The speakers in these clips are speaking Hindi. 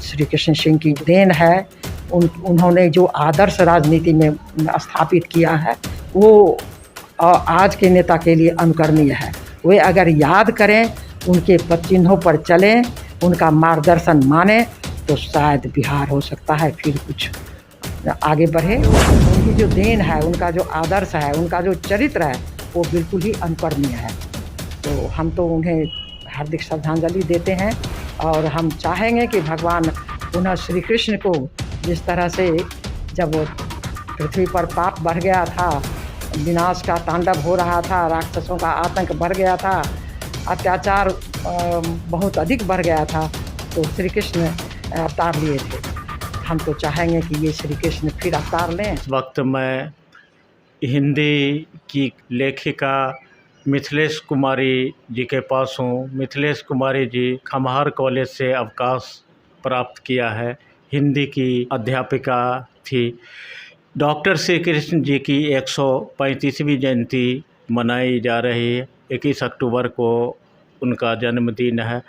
श्री कृष्ण सिंह की देन है। उन्होंने जो आदर्श राजनीति में स्थापित किया है वो आज के नेता के लिए अनुकरणीय है। वे अगर याद करें, उनके चिन्हों पर चलें, उनका मार्गदर्शन माने तो शायद बिहार हो सकता है फिर कुछ आगे बढ़े। उनकी जो देन है, उनका जो आदर्श है, उनका जो चरित्र है वो बिल्कुल ही अनुकरणीय है। तो हम तो उन्हें हार्दिक श्रद्धांजलि देते हैं और हम चाहेंगे कि भगवान पुनः श्री कृष्ण को जिस तरह से जब पृथ्वी पर पाप बढ़ गया था, विनाश का तांडव हो रहा था, राक्षसों का आतंक बढ़ गया था, अत्याचार बहुत अधिक बढ़ गया था, तो श्री कृष्ण अवतार लिए थे। हम तो चाहेंगे कि ये श्री कृष्ण फिर अवतार लें। इस वक्त मैं हिंदी की लेखिका मिथिलेश कुमारी जी के पास हूँ। मिथिलेश कुमारी जी खमहार कॉलेज से अवकाश प्राप्त किया है, हिंदी की अध्यापिका थी। डॉक्टर श्री कृष्ण जी की 135वीं जयंती मनाई जा रही है। 21 अक्टूबर को उनका जन्मदिन है।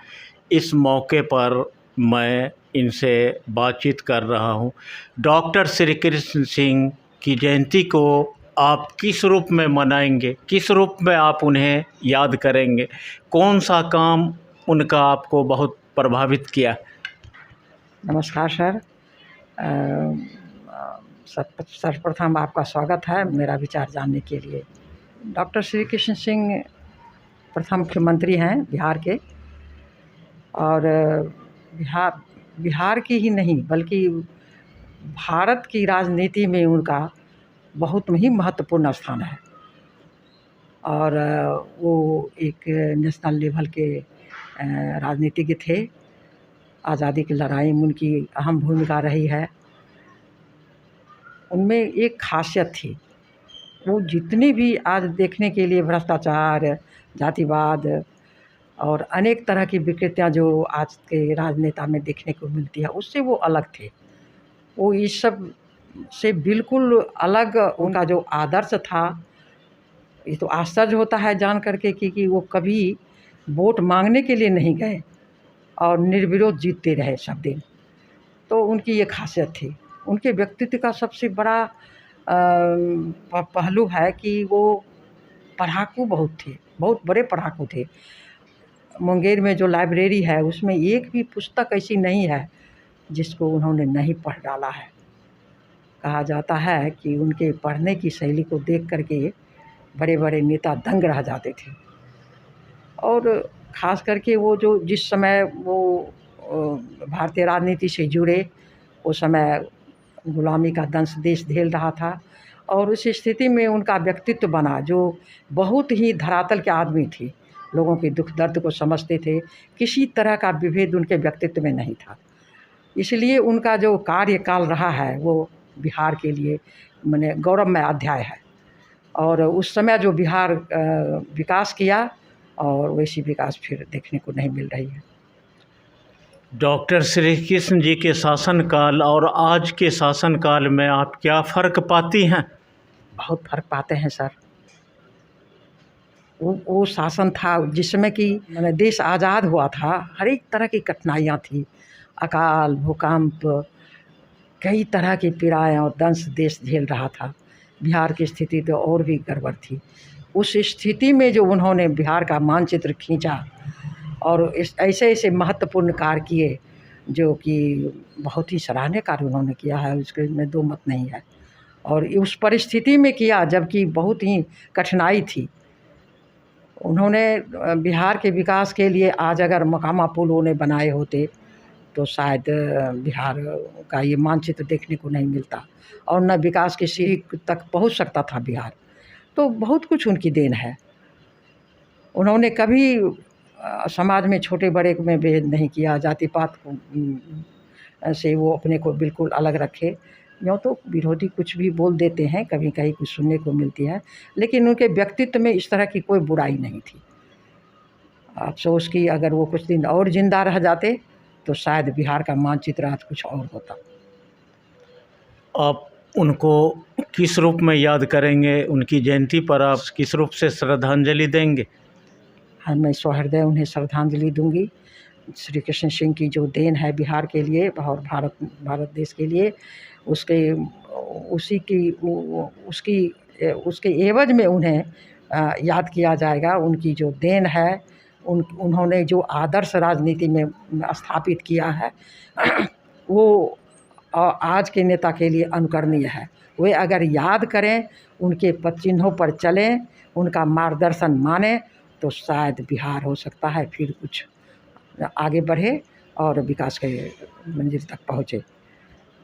इस मौके पर मैं इनसे बातचीत कर रहा हूँ। डॉक्टर श्री कृष्ण सिंह की जयंती को आप किस रूप में मनाएंगे, किस रूप में आप उन्हें याद करेंगे, कौन सा काम उनका आपको बहुत प्रभावित किया? नमस्कार सर। सर्वप्रथम आपका स्वागत है मेरा विचार जानने के लिए। डॉक्टर श्री कृष्ण सिंह प्रथम मुख्यमंत्री हैं बिहार के, और बिहार की ही नहीं बल्कि भारत की राजनीति में उनका बहुत ही महत्वपूर्ण स्थान है। और वो एक नेशनल लेवल के राजनीतिज्ञ थे। आज़ादी की लड़ाई में उनकी अहम भूमिका रही है। उनमें एक खासियत थी, वो जितनी भी आज देखने के लिए भ्रष्टाचार, जातिवाद और अनेक तरह की विकृतियाँ जो आज के राजनेता में देखने को मिलती है, उससे वो अलग थे। वो इस सब से बिल्कुल अलग उनका जो आदर्श था। ये तो आश्चर्य होता है जान करके कि वो कभी वोट मांगने के लिए नहीं गए और निर्विरोध जीतते रहे सब दिन। तो उनकी ये खासियत थी। उनके व्यक्तित्व का सबसे बड़ा पहलू है कि वो पढ़ाकू बहुत थे, बहुत बड़े पढ़ाकू थे। मुंगेर में जो लाइब्रेरी है उसमें एक भी पुस्तक ऐसी नहीं है जिसको उन्होंने नहीं पढ़ डाला है। कहा जाता है कि उनके पढ़ने की शैली को देख करके बड़े बड़े नेता दंग रह जाते थे। और ख़ास करके वो जो जिस समय वो भारतीय राजनीति से जुड़े, उस समय गुलामी का दंश देश झेल रहा था, और उस स्थिति में उनका व्यक्तित्व बना जो बहुत ही धरातल के आदमी थे, लोगों के दुख दर्द को समझते थे, किसी तरह का विभेद उनके व्यक्तित्व में नहीं था। इसलिए उनका जो कार्यकाल रहा है वो बिहार के लिए माने गौरवमय अध्याय है। और उस समय जो बिहार विकास किया, और वैसी विकास फिर देखने को नहीं मिल रही है। डॉक्टर श्री कृष्ण जी के शासनकाल और आज के शासनकाल में आप क्या फ़र्क पाती हैं? बहुत फ़र्क पाते हैं सर। वो शासन था जिसमें कि मैंने देश आज़ाद हुआ था, हर एक तरह की कठिनाइयाँ थी, अकाल, भूकंप, कई तरह की पीड़ाएँ और दंश देश झेल रहा था। बिहार की स्थिति तो और भी गड़बड़ थी। उस स्थिति में जो उन्होंने बिहार का मानचित्र खींचा और ऐसे ऐसे महत्वपूर्ण कार्य किए जो कि बहुत ही सराहनीय कार्य उन्होंने किया है, उसके में दो मत नहीं है। और उस परिस्थिति में किया जबकि बहुत ही कठिनाई थी। उन्होंने बिहार के विकास के लिए आज अगर मकामा पुल उन्हें बनाए होते तो शायद बिहार का ये मानचित्र देखने को नहीं मिलता और न विकास की सीढ़ी तक पहुंच सकता था बिहार। तो बहुत कुछ उनकी देन है। उन्होंने कभी समाज में छोटे बड़े में भेद नहीं किया, जाति पात से वो अपने को बिल्कुल अलग रखे। यूँ तो विरोधी कुछ भी बोल देते हैं, कभी कहीं कुछ सुनने को मिलती है, लेकिन उनके व्यक्तित्व में इस तरह की कोई बुराई नहीं थी। अफसोस कि अगर वो कुछ दिन और जिंदा रह जाते तो शायद बिहार का मानचित्र आज कुछ और होता। आप उनको किस रूप में याद करेंगे? उनकी जयंती पर आप किस रूप से श्रद्धांजलि देंगे? हाँ, मैं सहृदय उन्हें श्रद्धांजलि दूंगी। श्री कृष्ण सिंह की जो देन है बिहार के लिए और भारत देश के लिए, उसके उसी की उसकी उसके एवज में उन्हें याद किया जाएगा। उनकी जो देन है, उन्होंने जो आदर्श राजनीति में स्थापित किया है वो आज के नेता के लिए अनुकरणीय है। वे अगर याद करें, उनके पद चिन्हों पर चलें, उनका मार्गदर्शन मानें, तो शायद बिहार हो सकता है फिर कुछ आगे बढ़े और विकास के मंजिल तक पहुँचे।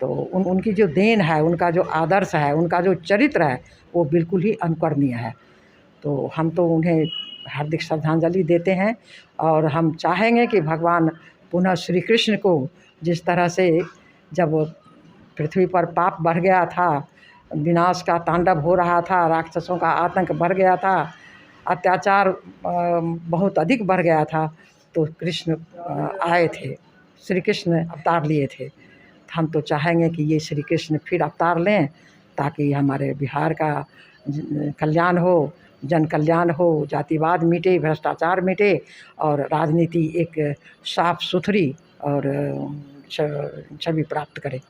तो उनकी जो देन है, उनका जो आदर्श है, उनका जो चरित्र है, वो बिल्कुल ही अनुकरणीय है। तो हम तो उन्हें हार्दिक श्रद्धांजलि देते हैं और हम चाहेंगे कि भगवान पुनः श्री कृष्ण को, जिस तरह से जब पृथ्वी पर पाप बढ़ गया था, विनाश का तांडव हो रहा था, राक्षसों का आतंक बढ़ गया था, अत्याचार बहुत अधिक बढ़ गया था, तो कृष्ण आए थे, श्री कृष्ण अवतार लिए थे। हम तो चाहेंगे कि ये श्री कृष्ण फिर अवतार लें, ताकि हमारे बिहार का कल्याण हो, जन कल्याण हो, जातिवाद मिटे, भ्रष्टाचार मिटे और राजनीति एक साफ सुथरी और छवि प्राप्त करे।